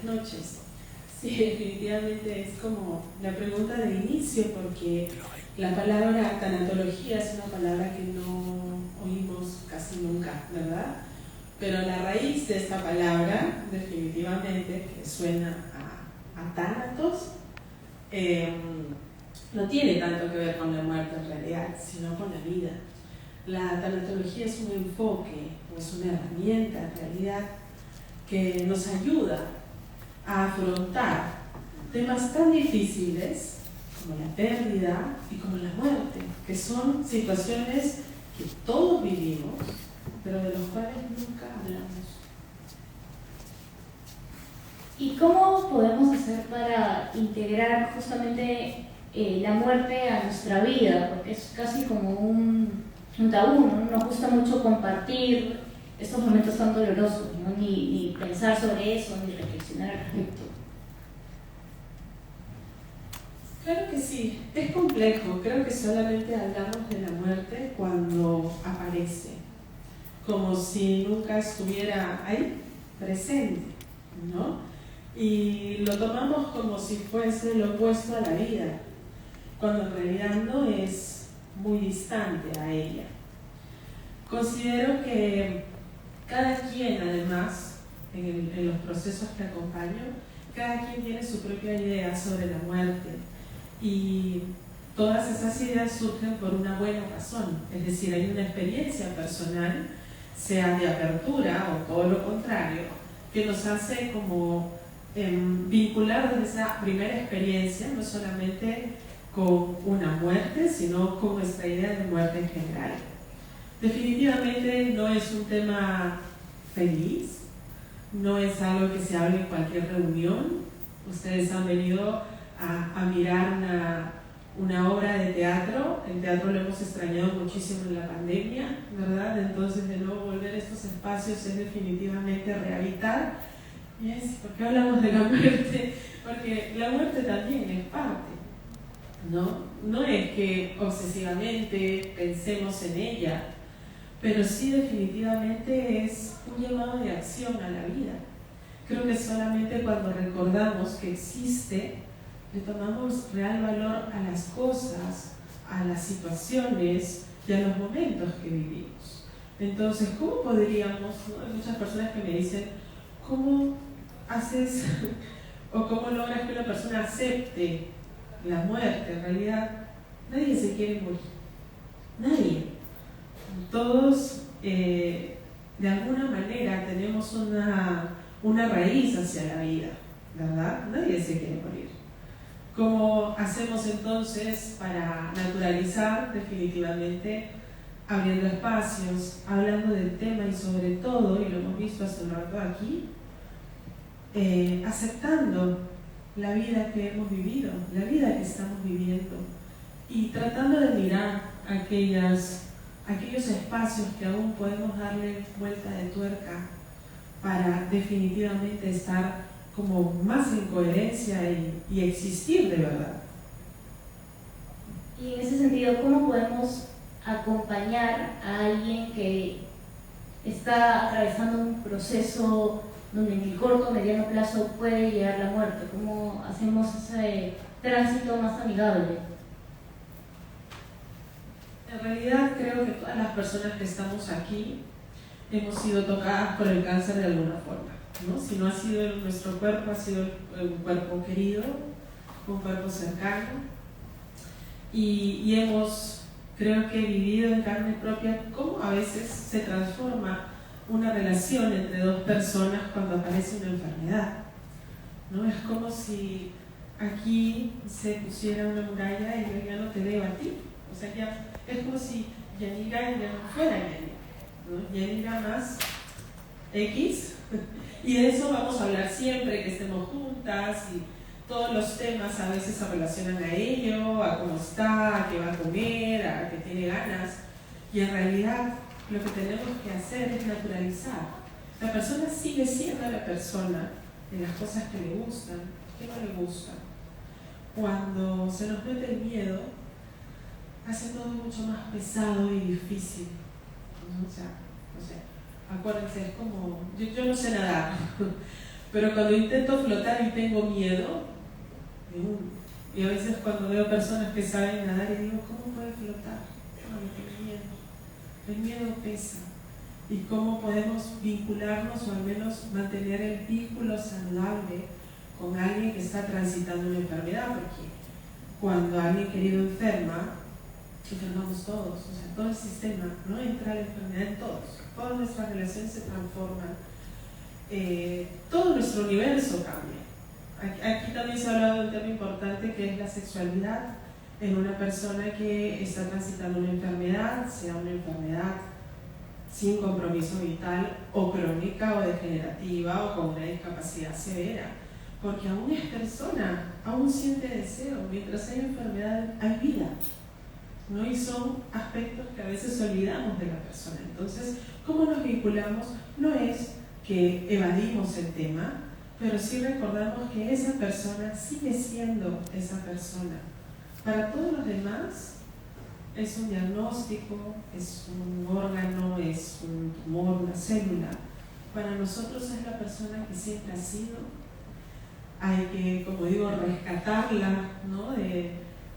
buenas noches. Sí, definitivamente es como la pregunta del inicio, porque la palabra tanatología es una palabra que no oímos casi nunca, ¿verdad? Pero la raíz de esta palabra, definitivamente, que suena a tánatos, no tiene tanto que ver con la muerte en realidad, sino con la vida. La tanatología es un enfoque, es una herramienta en realidad que nos ayuda a afrontar temas tan difíciles como la pérdida y como la muerte, que son situaciones que todos vivimos, pero de los cuales nunca hablamos. ¿Y cómo podemos hacer para integrar justamente la muerte a nuestra vida? Porque es casi como un tabú, ¿no? Nos gusta mucho compartir estos momentos tan dolorosos, ¿no? Ni pensar sobre eso, ni reflexionar al respecto. Claro que sí, es complejo. Creo que solamente hablamos de la muerte cuando aparece, como si nunca estuviera ahí, presente, ¿no? Y lo tomamos como si fuese lo opuesto a la vida, cuando en realidad no es muy distante a ella. Considero que cada quien, además, en los procesos que acompaño, cada quien tiene su propia idea sobre la muerte, y todas esas ideas surgen por una buena razón, es decir, hay una experiencia personal, sea de apertura o todo lo contrario, que nos hace como vincular desde esa primera experiencia, no solamente con una muerte, sino con nuestra idea de muerte en general. Definitivamente no es un tema feliz, no es algo que se hable en cualquier reunión. Ustedes han venido a mirar una obra de teatro. El teatro lo hemos extrañado muchísimo en la pandemia, ¿verdad? Entonces, de nuevo volver a estos espacios es definitivamente rehabilitar. ¿Yes? ¿Por qué hablamos de la muerte? Porque la muerte también es parte, ¿no? No es que obsesivamente pensemos en ella, pero sí definitivamente es un llamado de acción a la vida. Creo que solamente cuando recordamos que existe, le tomamos real valor a las cosas, a las situaciones y a los momentos que vivimos. Entonces, ¿cómo podríamos, ¿no? Hay muchas personas que me dicen, ¿cómo haces o cómo logras que una persona acepte la muerte? En realidad, nadie se quiere morir. Nadie. Todos, de alguna manera, tenemos una raíz hacia la vida, ¿verdad? Nadie se quiere morir. ¿Cómo hacemos entonces para naturalizar? Definitivamente abriendo espacios, hablando del tema y sobre todo, y lo hemos visto hace un rato aquí, aceptando la vida que hemos vivido, la vida que estamos viviendo, y tratando de mirar aquellos espacios que aún podemos darle vuelta de tuerca para definitivamente estar como más en coherencia y existir de verdad. Y en ese sentido, ¿cómo podemos acompañar a alguien que está atravesando un proceso donde en el corto o mediano plazo puede llegar la muerte? ¿Cómo hacemos ese tránsito más amigable? En realidad creo que todas las personas que estamos aquí hemos sido tocadas por el cáncer de alguna forma, ¿no? Si no ha sido en nuestro cuerpo, ha sido un cuerpo querido, un cuerpo cercano, y hemos, creo que, vivido en carne propia cómo a veces se transforma una relación entre dos personas cuando aparece una enfermedad, ¿no? Es como si aquí se pusiera una muralla y yo ya no te veo a ti, o sea, ya es como si Yanira ya no fuera Yanira, ¿no? Yanira más X, y de eso vamos a hablar siempre que estemos juntas, y todos los temas a veces se relacionan a ello, a cómo está, a qué va a comer, a qué tiene ganas, y en realidad lo que tenemos que hacer es naturalizar. La persona sigue siendo la persona en las cosas que le gustan, que no le gustan. Cuando se nos mete el miedo, hace todo mucho más pesado y difícil, ¿no? O sea, acuérdense, es como, yo no sé nadar, Pero cuando intento flotar y tengo miedo, y a veces cuando veo personas que saben nadar y digo, ¿cómo puede flotar? No, tengo miedo. El miedo pesa. Y cómo podemos vincularnos o al menos mantener el vínculo saludable con alguien que está transitando una enfermedad, porque cuando alguien querido enferma, enfermamos todos, o sea, todo el sistema, ¿no? Entra la enfermedad en todas nuestras relaciones se transforman, todo nuestro universo cambia. Aquí también se ha hablado de un tema importante que es la sexualidad en una persona que está transitando una enfermedad, sea una enfermedad sin compromiso vital o crónica o degenerativa o con una discapacidad severa, porque aún es persona, aún siente deseo, mientras hay enfermedad hay vida, ¿no? Y son aspectos que a veces olvidamos de la persona. Entonces, ¿cómo nos vinculamos? No es que evadimos el tema, pero sí recordamos que esa persona sigue siendo esa persona. Para todos los demás es un diagnóstico, es un órgano, es un tumor, una célula. Para nosotros es la persona que siempre ha sido. Hay que, como digo, rescatarla, ¿no? de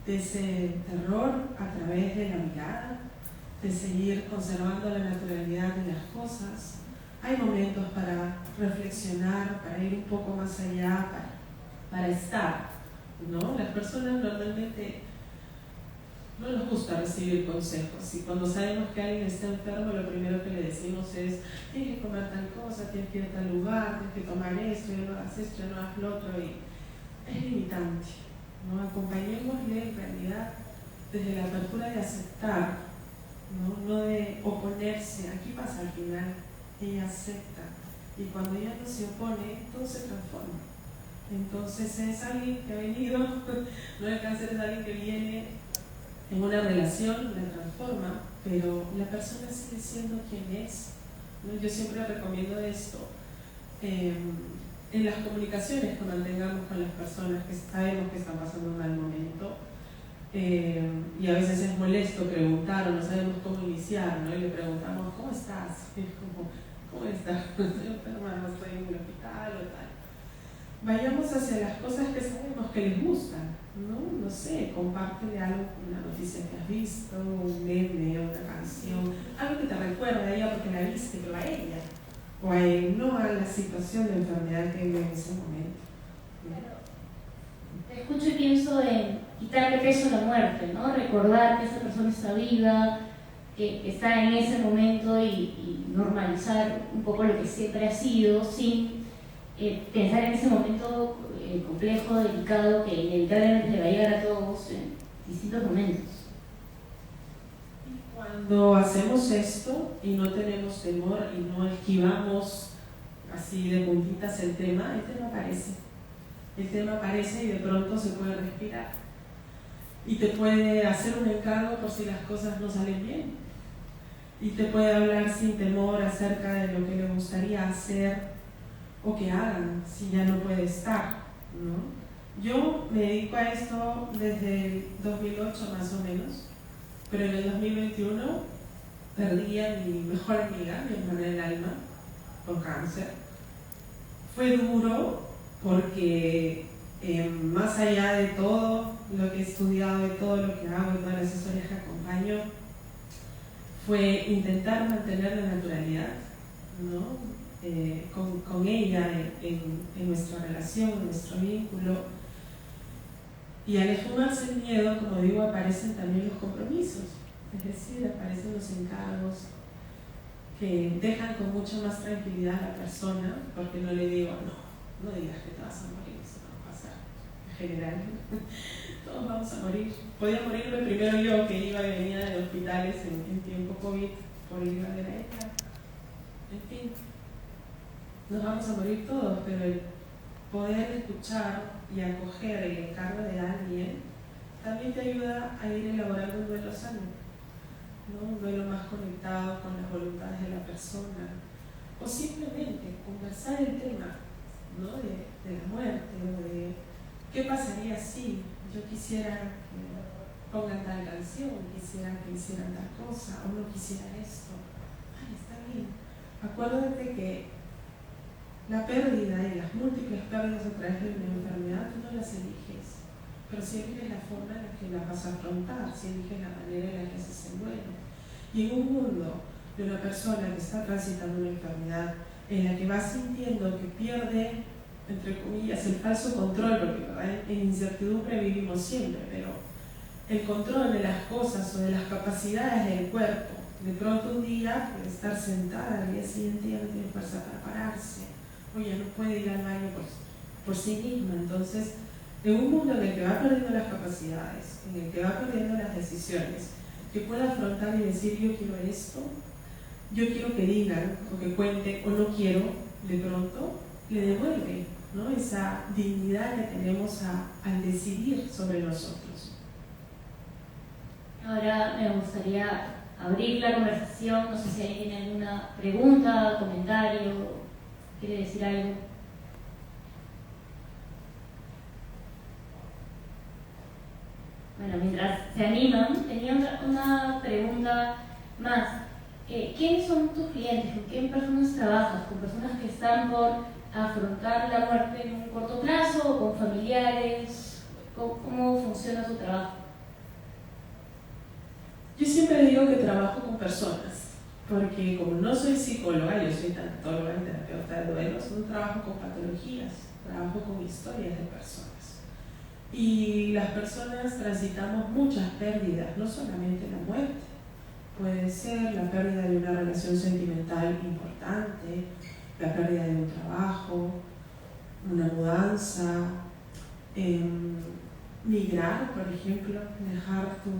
ese terror a través de la mirada, de seguir conservando la naturalidad de las cosas. Hay momentos para reflexionar, para ir un poco más allá, para estar, ¿no? Las personas normalmente no nos gusta recibir consejos, y cuando sabemos que alguien está enfermo, lo primero que le decimos es: tienes que comer tal cosa, tienes que ir a tal lugar, tienes que tomar esto, ya no hagas esto, ya no hagas lo otro, y es limitante, ¿no? Acompañémosle en realidad desde la apertura de aceptar, no de oponerse. Aquí pasa al final, ella acepta, y cuando ella no se opone, todo se transforma. Entonces es alguien que ha venido, no el cáncer es alguien que viene en una relación, la transforma, pero la persona sigue siendo quien es, ¿no? Yo siempre recomiendo esto en las comunicaciones que mantengamos con las personas que sabemos que están pasando un mal momento, y a veces es molesto preguntar o no sabemos cómo iniciar, ¿no? Y le preguntamos: ¿cómo estás? Y es como: ¿cómo estás? Estoy enferma, no estoy en el hospital o tal. Vayamos hacia las cosas que sabemos que les gustan, ¿no? No sé, compártele algo, una noticia que has visto, un meme, una canción, algo que te recuerda a ella porque la viste, pero a ella, o a él, no a la situación de enfermedad que vive en ese momento. Te escucho y pienso en quitarle peso a la muerte, ¿no? Recordar que esa persona está viva, que está en ese momento, y normalizar un poco lo que siempre ha sido, sin pensar en ese momento complejo, delicado, que inevitablemente le va a llegar a todos en distintos momentos. Cuando hacemos esto y no tenemos temor y no esquivamos así de puntitas el tema aparece. El tema aparece y de pronto se puede respirar. Y te puede hacer un encargo por si las cosas no salen bien. Y te puede hablar sin temor acerca de lo que le gustaría hacer o que hagan si ya no puede estar, ¿no? Yo me dedico a esto desde el 2008 más o menos, pero en el 2021 perdí a mi mejor amiga, mi hermana del alma, por cáncer. Fue duro porque más allá de todo lo que he estudiado, de todo lo que hago, de todas las historias que acompaño, fue intentar mantener la naturalidad, ¿no? Con ella en nuestra relación, en nuestro vínculo. Y al esfumarse el miedo, como digo, aparecen también los compromisos, es decir, aparecen los encargos que dejan con mucha más tranquilidad a la persona, porque no le digo: no digas que te vas a morir, eso no va a pasar. En general, todos vamos a morir. Podía morirme primero yo, que iba y venía de hospitales en tiempo COVID por ir a ver a ella. En fin, nos vamos a morir todos, pero el poder escuchar y acoger el encargo de alguien también te ayuda a ir elaborando un duelo sano, ¿no? Un duelo más conectado con las voluntades de la persona, o simplemente conversar el tema, ¿no? de la muerte, o de qué pasaría si yo quisiera que pongan tal canción, quisiera que hicieran tal cosa, o no quisiera esto. Ay, está bien. Acuérdate que La pérdida y las múltiples pérdidas a través de una enfermedad tú no las eliges, pero si eliges la forma en la que las vas a afrontar, si eliges la manera en la que haces el duelo. Y en un mundo de una persona que está transitando una enfermedad en la que va sintiendo que pierde, entre comillas, el falso control, porque ¿verdad? En incertidumbre vivimos siempre, pero el control de las cosas o de las capacidades del cuerpo, de pronto un día puede estar sentada, al día siguiente ya no tiene fuerza para pararse, o ya no puede ir al baño por sí misma. Entonces, en un mundo en el que va perdiendo las capacidades, en el que va perdiendo las decisiones, que pueda afrontar y decir yo quiero esto, yo quiero que digan o que cuenten o no quiero, de pronto le devuelve, ¿no? Esa dignidad que tenemos al decidir sobre nosotros. Ahora me gustaría abrir la conversación, no sé si alguien tiene alguna pregunta, comentario, quiere decir algo. Bueno, mientras se animan, tenía una pregunta más. ¿Quiénes son tus clientes? ¿Con qué personas trabajas? ¿Con personas que están por afrontar la muerte en un corto plazo? ¿O con familiares? ¿Cómo funciona tu trabajo? Yo siempre digo que trabajo con personas, porque como no soy psicóloga, yo soy tanatóloga y terapeuta de duelos, no trabajo con patologías, trabajo con historias de personas. Y las personas transitamos muchas pérdidas, no solamente la muerte. Puede ser la pérdida de una relación sentimental importante, la pérdida de un trabajo, una mudanza, migrar, por ejemplo, dejar tu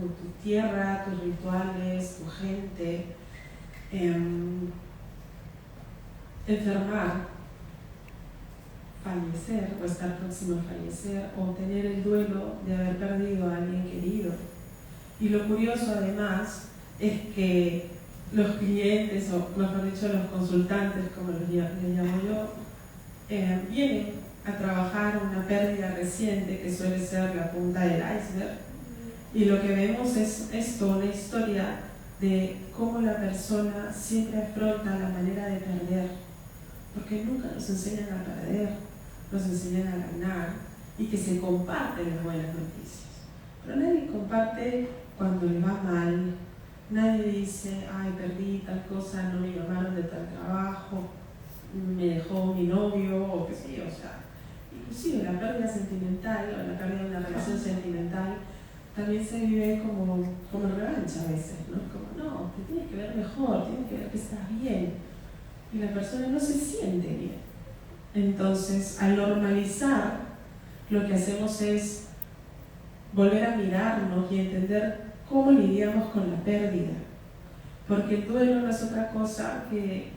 tierra, tus rituales, tu gente, enfermar, fallecer o estar próximo a fallecer o tener el duelo de haber perdido a alguien querido. Y lo curioso además es que los clientes, o mejor dicho los consultantes, como les llamo yo, vienen a trabajar una pérdida reciente que suele ser la punta del iceberg, y lo que vemos es esto, una historia de cómo la persona siempre afronta la manera de perder, porque nunca nos enseñan a perder, nos enseñan a ganar y que se comparten las buenas noticias, pero nadie comparte cuando le va mal. Nadie dice, ay, perdí tal cosa, no me llamaron de tal trabajo, me dejó mi novio, o qué sé yo. O sea, inclusive la pérdida sentimental o la pérdida de una relación sentimental también se vive como revancha a veces, ¿no? Como, no, te tienes que ver mejor, tienes que ver que estás bien. Y la persona no se siente bien. Entonces, al normalizar, lo que hacemos es volver a mirarnos y entender cómo lidiamos con la pérdida, porque el duelo no es otra cosa que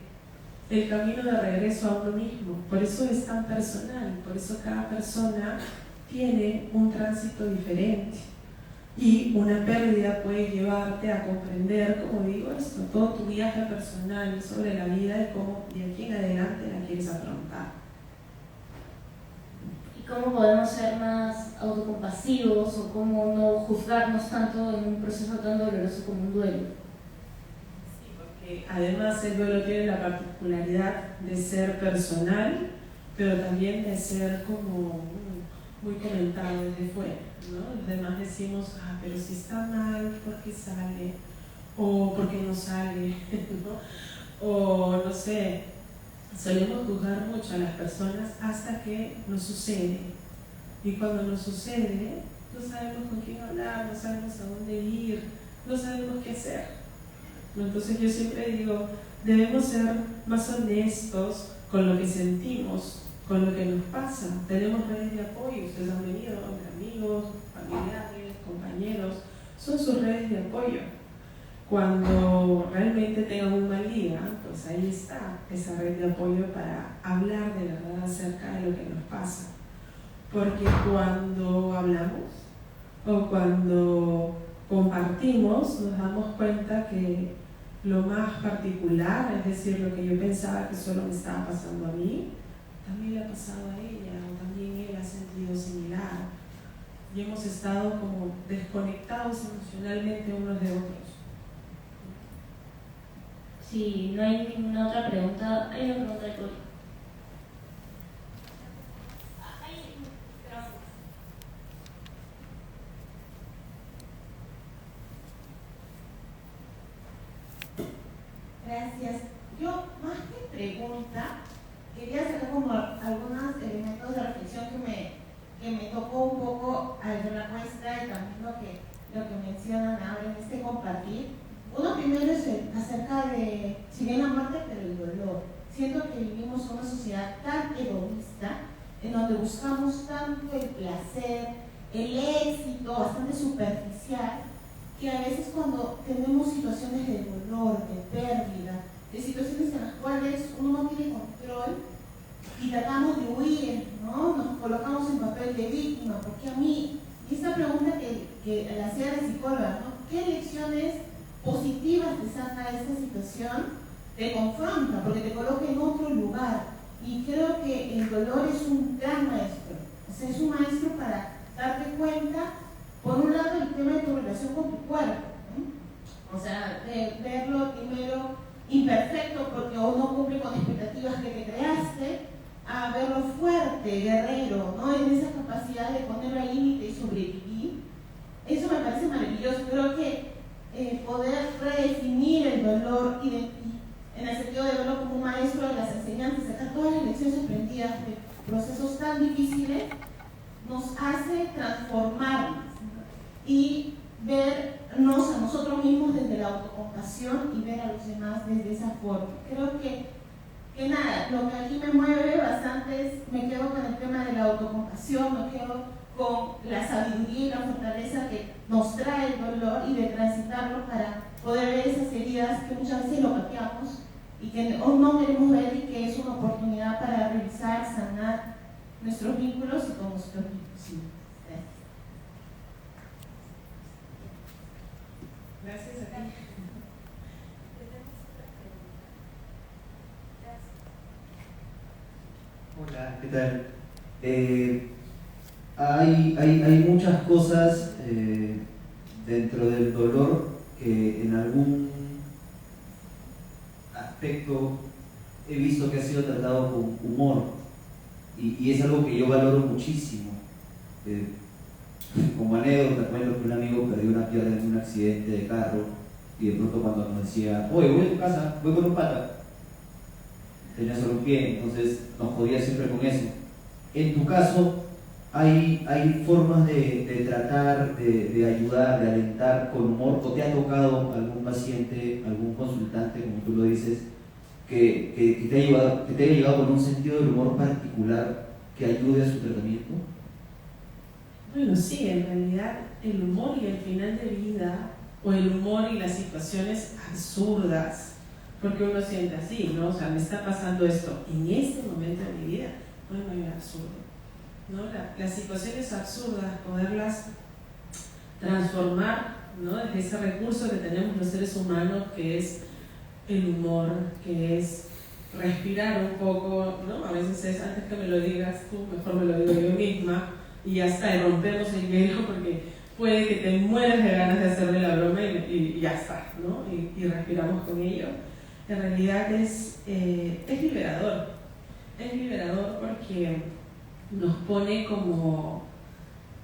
el camino de regreso a uno mismo. Por eso es tan personal, por eso cada persona tiene un tránsito diferente, y una pérdida puede llevarte a comprender, como digo esto, todo tu viaje personal sobre la vida y cómo de aquí en adelante la quieres afrontar. ¿Cómo podemos ser más autocompasivos o cómo no juzgarnos tanto en un proceso tan doloroso como un duelo? Sí, porque además el duelo tiene la particularidad de ser personal, pero también de ser como muy comentado desde fuera, ¿no? Los demás decimos, pero si está mal, ¿por qué sale? O ¿por qué no sale? ¿no? O no sé, solemos juzgar mucho a las personas hasta que nos sucede. Y cuando nos sucede, no sabemos con quién hablar, no sabemos a dónde ir, no sabemos qué hacer. Entonces yo siempre digo, debemos ser más honestos con lo que sentimos, con lo que nos pasa. Tenemos redes de apoyo, ustedes han venido, amigos, familiares, compañeros, son sus redes de apoyo. Cuando realmente tengan un mal día, pues ahí está esa red de apoyo para hablar de verdad acerca de lo que nos pasa. Porque cuando hablamos o cuando compartimos, nos damos cuenta que lo más particular, es decir, lo que yo pensaba que solo me estaba pasando a mí, también le ha pasado a ella, o también él ha sentido similar. Y hemos estado como desconectados emocionalmente unos de otros. Si no hay ninguna otra pregunta, hay una pregunta de Cori. pregunta, quería hacer como algunos elementos de reflexión que me tocó un poco al ver la muestra y también lo que mencionan ahora en este compartir. Uno primero es acerca de, si bien la muerte, pero el dolor. Siento que vivimos una sociedad tan egoísta, en donde buscamos tanto el placer, el éxito, bastante superficial, que a veces cuando tenemos situaciones de dolor, de pérdida, de situaciones en las cuales uno no tiene control y tratamos de huir, ¿no? Nos colocamos en papel de víctima, porque a mí, y esta pregunta que la hacía la psicóloga, ¿no? ¿Qué lecciones positivas te saca esta situación? Te confronta, porque te coloca en otro lugar, y creo que el dolor es un gran maestro, o sea, es un maestro para darte cuenta, por un lado, el tema de tu relación con tu cuerpo, ¿no? O sea, de verlo primero imperfecto porque o no cumple con expectativas que te creaste, a verlo fuerte, guerrero, ¿no? En esa capacidad de ponerlo al límite y sobrevivir. Eso me parece maravilloso. Creo que poder redefinir el dolor y en el sentido de verlo como un maestro de las enseñanzas, sacar todas las lecciones aprendidas de procesos tan difíciles, nos hace transformarnos, ¿no? Y vernos a nosotros mismos desde la autocompasión y ver a los demás desde esa forma. Creo que nada, lo que aquí me mueve bastante es, me quedo con el tema de la autocompasión, me quedo con la sabiduría y la fortaleza que nos trae el dolor y de transitarlo para poder ver esas heridas que muchas veces lo pateamos y que no queremos ver, y que es una oportunidad para revisar, sanar nuestros vínculos y con nosotros mismos. Sí. Gracias a ti. Hola, ¿qué tal? Hay muchas cosas dentro del dolor que en algún aspecto he visto que ha sido tratado con humor, y es algo que yo valoro muchísimo. Como anécdota, cuento que un amigo perdió una pierna en un accidente de carro, y de pronto cuando nos decía, oye, voy a tu casa, voy con un pata, tenía solo un pie, entonces nos jodía siempre con eso. En tu caso, hay formas de tratar, de ayudar, de alentar con humor, o te ha tocado algún paciente, algún consultante, como tú lo dices, que te haya llegado con un sentido del humor particular que ayude a su tratamiento? Bueno, sí, en realidad el humor y el final de vida, o el humor y las situaciones absurdas, porque uno siente así, ¿no? O sea, me está pasando esto en este momento de mi vida, bueno, muy absurdo, ¿no? Las situaciones absurdas, poderlas transformar, ¿no? Desde ese recurso que tenemos los seres humanos, que es el humor, que es respirar un poco, ¿no? A veces es, antes que me lo digas tú, mejor me lo digo yo misma, y ya está, y rompemos el hielo, porque puede que te mueras de ganas de hacerle la broma y ya está, ¿no? Y respiramos con ello. En realidad es liberador. Es liberador porque nos pone como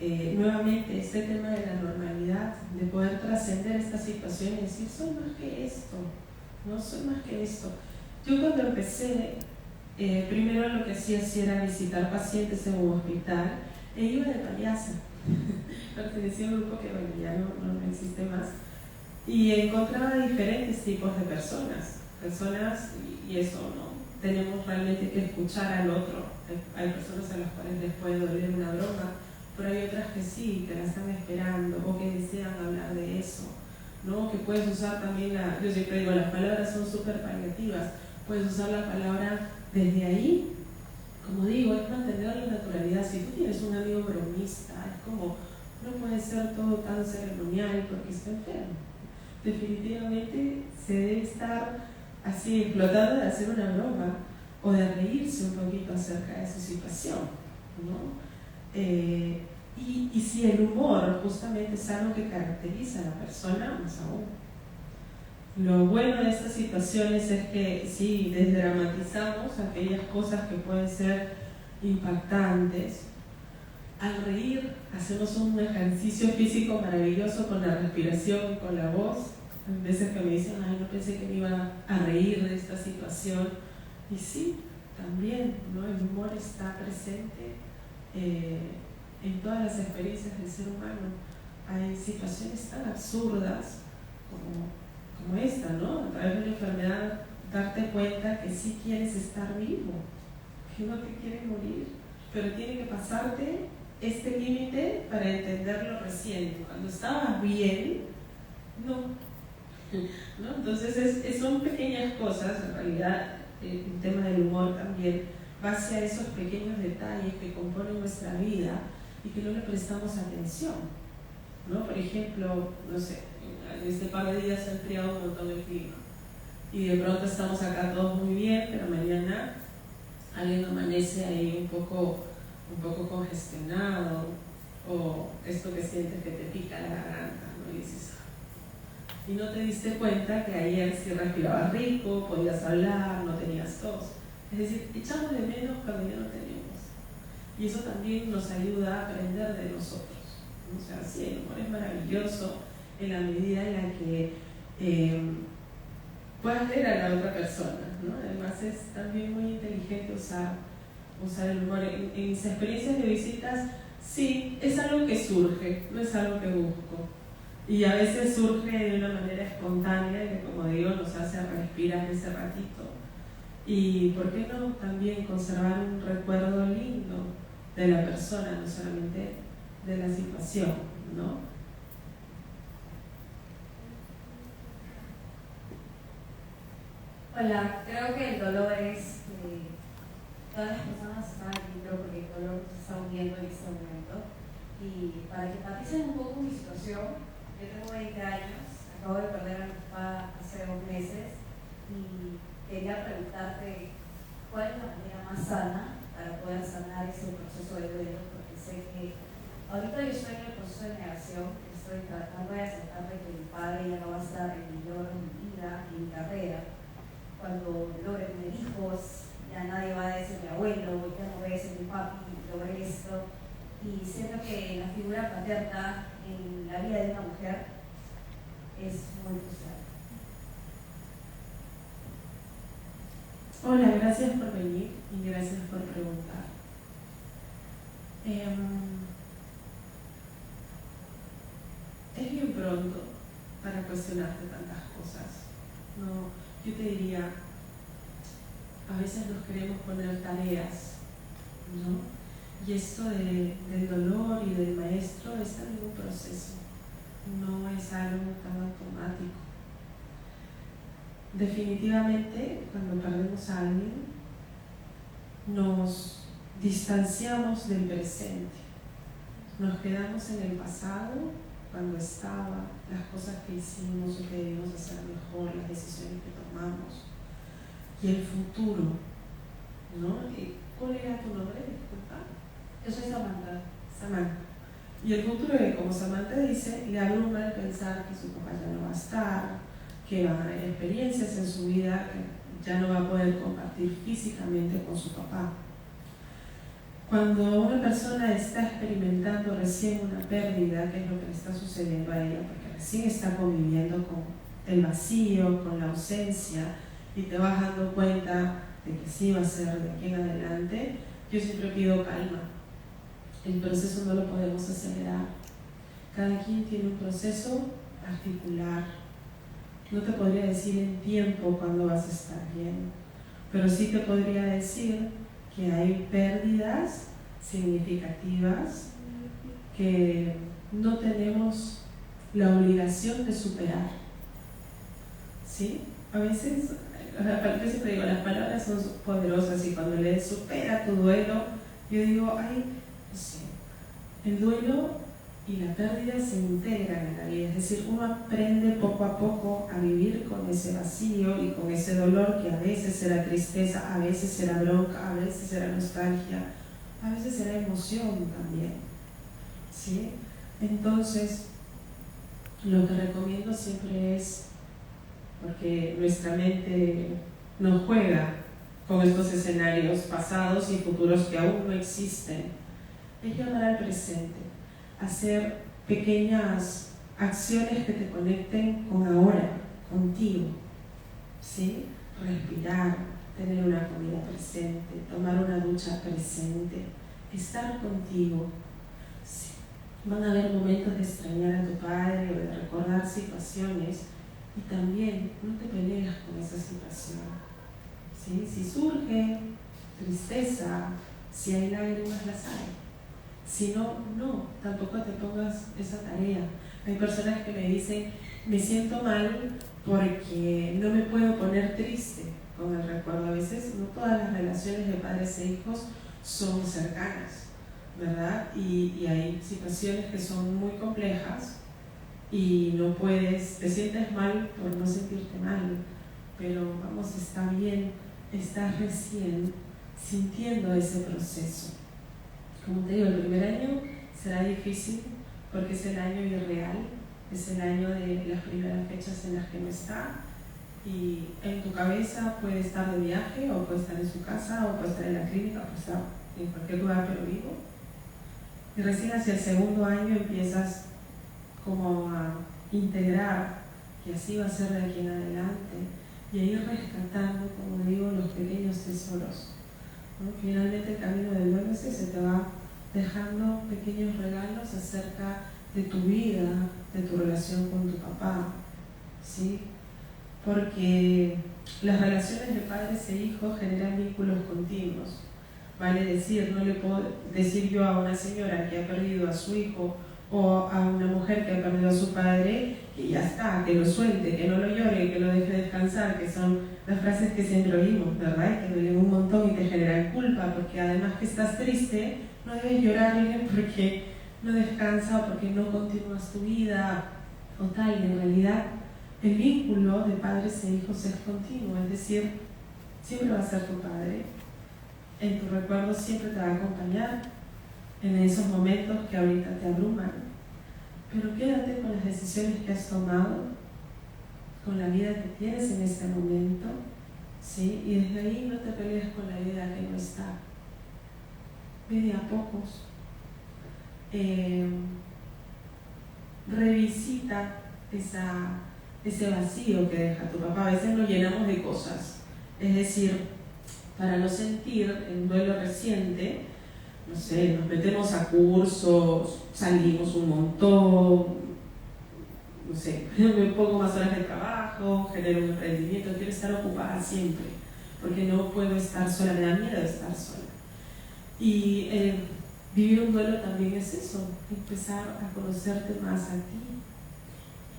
nuevamente este tema de la normalidad, de poder trascender esta situación y decir, soy más que esto, no soy más que esto. Yo cuando empecé, primero lo que hacía sí era visitar pacientes en un hospital, e iba de payasa. Pertenecía a un grupo que bueno, ya no existe más, y encontraba diferentes tipos de personas, y eso, ¿no? Tenemos realmente que escuchar al otro. Hay personas a las cuales les puede doler una broma, pero hay otras que sí, que la están esperando o que desean hablar de eso, ¿no? Que puedes usar también yo siempre digo, las palabras son súper paliativas, puedes usar la palabra desde ahí, como digo, es mantener la naturalidad. Si tú tienes un amigo bromista, es como, no puede ser todo tan ceremonial porque está enfermo. Definitivamente se debe estar así explotando de hacer una broma o de reírse un poquito acerca de su situación, ¿no? Y si el humor justamente es algo que caracteriza a la persona, más aún. Lo bueno de estas situaciones es que sí, desdramatizamos aquellas cosas que pueden ser impactantes. Al reír hacemos un ejercicio físico maravilloso con la respiración, con la voz. A veces que me dicen, ay, no pensé que me iba a reír de esta situación, Y sí, también, ¿no? El humor está presente en todas las experiencias del ser humano. Hay situaciones tan absurdas como esta, ¿no? A través de una enfermedad, darte cuenta que sí quieres estar vivo, que no te quieres morir, pero tiene que pasarte este límite para entenderlo recién. Cuando estabas bien, no. Entonces son pequeñas cosas, en realidad el tema del humor también va hacia esos pequeños detalles que componen nuestra vida y que no le prestamos atención, ¿no? Por ejemplo, no sé, en este par de días se ha enfriado un montón el clima y de pronto estamos acá todos muy bien, pero mañana alguien amanece ahí un poco congestionado, o esto que sientes que te pica la garganta, ¿no? Y dices, y no te diste cuenta que ayer sí respirabas rico, podías hablar, no tenías tos. Es decir, echamos de menos cuando ya no tenemos. Y eso también nos ayuda a aprender de nosotros. O sea, sí, el humor es maravilloso en la medida en la que puedas ver a la otra persona, ¿no? Además es también muy inteligente usar el humor. En mis experiencias de visitas, sí, es algo que surge, no es algo que busco. Y a veces surge de una manera espontánea y que, como digo, nos hace respirar ese ratito. Y por qué no también conservar un recuerdo lindo de la persona, no solamente de la situación, ¿no? Hola, creo que el dolor es todas las personas están aquí, creo, porque el dolor se está uniendo en este momento. Y para que empaticen un poco mi situación, yo tengo 20 años, acabo de perder a mi papá hace 2 meses y quería preguntarte cuál es la manera más sana para poder sanar ese proceso de duelo, porque sé que ahorita yo estoy en el proceso de negación, estoy tratando de aceptar de que mi padre ya no va a estar en mi logro, en mi vida, en mi carrera. Cuando logre tener hijos, ya nadie va a decir mi abuelo, ya no voy a decir mi papi, logré esto. Y siento que la figura paterna en la vida de una mujer es muy crucial. Hola, gracias por venir y gracias por preguntar. Es bien pronto para cuestionarte tantas cosas. No, yo te diría, a veces nos queremos poner tareas, ¿no? Y esto del dolor y del maestro es también un proceso, no es algo tan automático. Definitivamente, cuando perdemos a alguien, nos distanciamos del presente, nos quedamos en el pasado, cuando estaba, las cosas que hicimos o que debimos hacer mejor, las decisiones que tomamos, y el futuro, ¿no? ¿Cuál era tu nombre? Disculpa. Yo soy Samantha. Samantha. Y el futuro, como Samantha dice, le abruma el pensar que su papá ya no va a estar, que va a haber experiencias en su vida que ya no va a poder compartir físicamente con su papá. Cuando una persona está experimentando recién una pérdida, que es lo que le está sucediendo a ella, porque recién está conviviendo con el vacío, con la ausencia, y te vas dando cuenta de que sí va a ser de aquí en adelante, yo siempre pido calma. El proceso no lo podemos acelerar. Cada quien tiene un proceso particular. No te podría decir en tiempo cuándo vas a estar bien, pero sí te podría decir que hay pérdidas significativas que no tenemos la obligación de superar. ¿Sí? A veces, yo siempre digo, las palabras son poderosas y cuando lees supera tu duelo, yo digo, ay, no sé, el duelo y la pérdida se integran en la vida, es decir, uno aprende poco a poco a vivir con ese vacío y con ese dolor que a veces será tristeza, a veces será bronca, a veces será nostalgia, a veces será emoción también, ¿sí? Entonces, lo que recomiendo siempre es, porque nuestra mente nos juega con estos escenarios pasados y futuros que aún no existen, es llamar al presente, hacer pequeñas acciones que te conecten con ahora, contigo, ¿sí? Respirar, tener una comida presente, tomar una ducha presente, estar contigo. Sí. Van a haber momentos de extrañar a tu padre o de recordar situaciones y también no te peleas con esa situación. ¿Sí? Si surge tristeza, si hay lágrimas, las hay. Si no, no, tampoco te pongas esa tarea. Hay personas que me dicen, me siento mal porque no me puedo poner triste con el recuerdo. A veces no todas las relaciones de padres e hijos son cercanas, ¿verdad? Y hay situaciones que son muy complejas y no puedes, te sientes mal por no sentirte mal, pero vamos, está bien, estás recién sintiendo ese proceso. Como te digo, el primer año será difícil porque es el año irreal, es el año de las primeras fechas en las que no está, y en tu cabeza puede estar de viaje, o puede estar en su casa, o puede estar en la clínica, o puede estar en cualquier lugar pero vivo. Y recién hacia el segundo año empiezas como a integrar que así va a ser de aquí en adelante, y a ir rescatando, como digo, los pequeños tesoros, ¿no? Finalmente el camino del duelo es ese, te va dejando pequeños regalos acerca de tu vida, de tu relación con tu papá, ¿sí? Porque las relaciones de padres e hijos generan vínculos continuos. Vale decir, no le puedo decir yo a una señora que ha perdido a su hijo o a una mujer que ha perdido a su padre que ya está, que lo suelte, que no lo llore, que lo deje descansar, que son las frases que siempre oímos, ¿verdad? Y que duelen un montón y te generan culpa, porque además que estás triste, no debes llorarle porque no descansa o porque no continúas tu vida o tal. Y en realidad el vínculo de padres e hijos es continuo, es decir, siempre va a ser tu padre, en tu recuerdo siempre te va a acompañar en esos momentos que ahorita te abruman, pero quédate con las decisiones que has tomado, con la vida que tienes en este momento, ¿sí? Y desde ahí no te pelees con la vida que no está. Ve de a pocos. Revisita ese vacío que deja tu papá. A veces lo llenamos de cosas, es decir, para no sentir el duelo reciente, no sé, nos metemos a cursos, salimos un montón, no sé, me pongo más horas de trabajo, genero un emprendimiento, quiero estar ocupada siempre, porque no puedo estar sola, me da miedo estar sola. Y vivir un duelo también es eso, empezar a conocerte más a ti,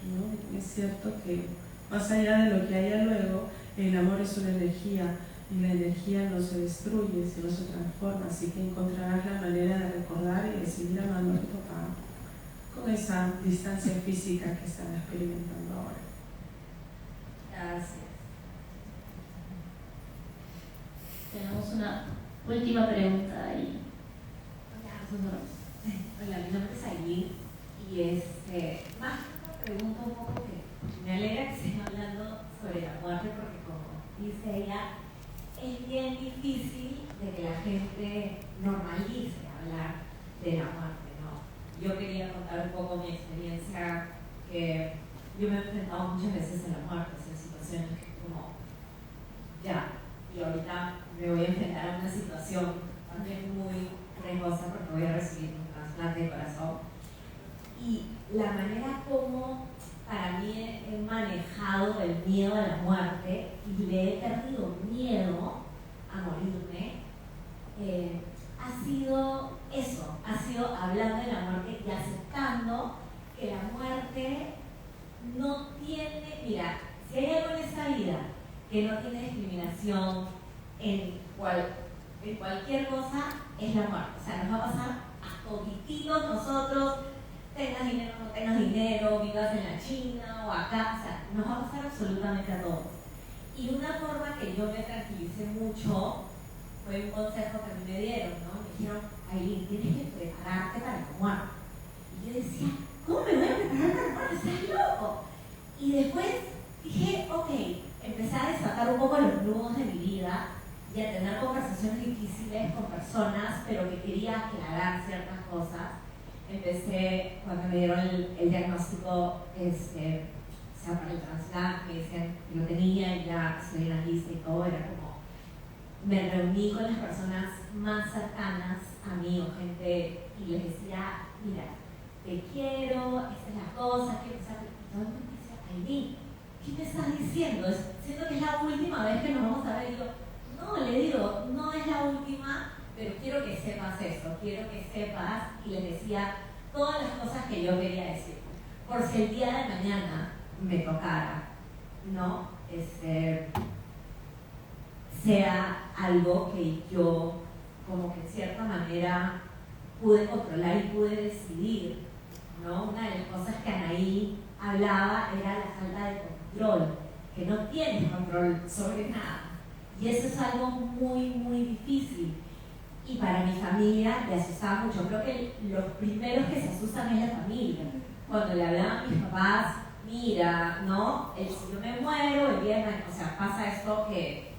¿no? Es cierto que más allá de lo que haya luego, el amor es una energía, y la energía no se destruye, sino se transforma, así que encontrarás la manera de recordar y de seguir amando a tu papá con esa distancia física que están experimentando ahora. Gracias. Tenemos una última pregunta ahí. Hola, mi nombre es Aileen y más que una pregunta un poco que me alegra que estén hablando sobre la muerte, porque como dice ella, es bien difícil de que la gente normalice hablar de la muerte, ¿no? Yo quería contar un poco mi experiencia, que yo me he enfrentado muchas veces a la muerte, en situaciones como ya, y ahorita me voy a enfrentar a una situación también muy riesgosa porque voy a recibir un trasplante de corazón, y la manera como para mí he manejado el miedo a la muerte y le he perdido miedo a morirme, ha sido eso, ha sido hablando de la muerte y aceptando que la muerte no tiene, mira, si hay algo en esta vida que no tiene discriminación en cualquier cosa, es la muerte. O sea, nos va a pasar a todititos nosotros, tengas dinero o no tengas dinero, vivas en la China o acá, o sea, nos va a pasar absolutamente a todos. Y una forma que yo me tranquilicé mucho fue un consejo que a mí me dieron, ¿no? Me dijeron, Aileen, tienes que prepararte para la muerte. Y yo decía, ¿cómo me voy a preparar para la muerte? ¿Estás loco? Y después dije, ok, empecé a desatar un poco los nudos de mi vida y a tener conversaciones difíciles con personas, pero que quería aclarar ciertas cosas. Empecé, cuando me dieron el diagnóstico, para el trasplante, me decían que lo tenía y ya estoy en la lista y todo, era como me reuní con las personas más cercanas a mí o gente y les decía, mira, te quiero, esta es la cosa, quiero usar. Y todo el mundo me decía, Aileen, ¿qué me estás diciendo? Siento que es la última vez que nos vamos a ver. Y yo, no, le digo, no es la última, pero quiero que sepas esto, quiero que sepas. Y les decía todas las cosas que yo quería decir. Por si el día de mañana me tocara, ¿no? Sea algo que yo, como que en cierta manera, pude controlar y pude decidir, ¿no? Una de las cosas que Anaí hablaba era la falta de control, que no tienes control sobre nada. Y eso es algo muy, muy difícil. Y para mi familia le asustaba mucho. Creo que los primeros que se asustan es la familia. Cuando le hablaban a mis papás, mira, ¿no? Si yo me muero, el día de mañana, o sea, pasa esto que,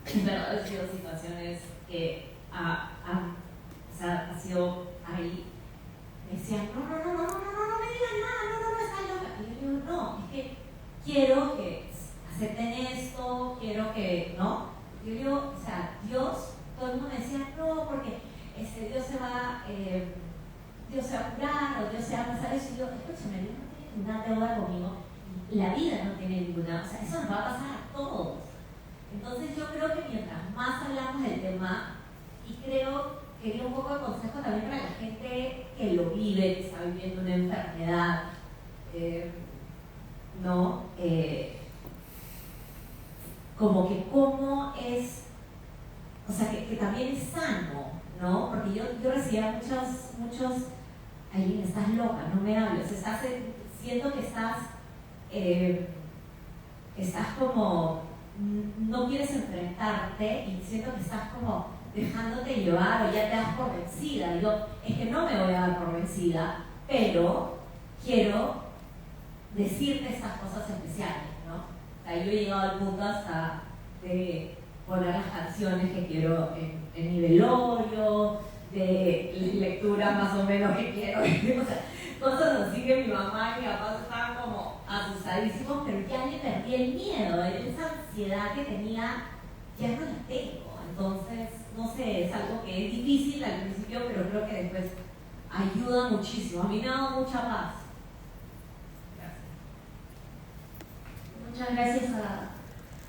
en verdad, han sido situaciones que ha sido ahí. Me decían, no me digan nada, no está loca. Y yo digo, no, es que quiero que acepten esto, quiero que, ¿no? Yo digo, o sea, Dios, todo el mundo me decía, no, porque Dios se va a curar o Dios se va a pasar eso. Y yo, escúchame, Dios no tiene ninguna deuda conmigo, la vida no tiene ninguna, o sea, eso nos va a pasar a todos. Entonces yo creo que mientras más hablamos del tema, y quería un poco de consejo también para la gente que lo vive, que está viviendo una enfermedad, ¿no? Como que cómo es, o sea, que también es sano, ¿no? Porque yo recibía muchos, Aileen, estás loca, no me hables, siento que estás como, no quieres enfrentarte y siento que estás como dejándote llevar o ya te das por vencida. Y yo, es que no me voy a dar por vencida, pero quiero decirte estas cosas especiales, ¿no? O sea, yo he llegado al punto hasta de poner las canciones que quiero en mi velorio, de lectura más o menos que quiero, o sea, cosas así que mi mamá y mi papá estaban como asustadísimos, pero ya le perdí el miedo, esa ansiedad que tenía, ya no la tengo. Entonces, no sé, es algo que es difícil al principio, pero creo que después ayuda muchísimo. A mí me ha dado mucha paz. Muchas gracias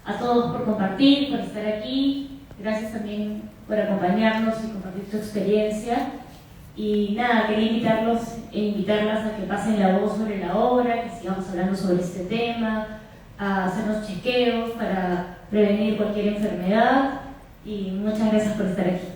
a todos por compartir, por estar aquí. Gracias también por acompañarnos y compartir tu experiencia. Y nada, quería invitarlas a que pasen la voz sobre la obra, que sigamos hablando sobre este tema, a hacernos chequeos para prevenir cualquier enfermedad. Y muchas gracias por estar aquí.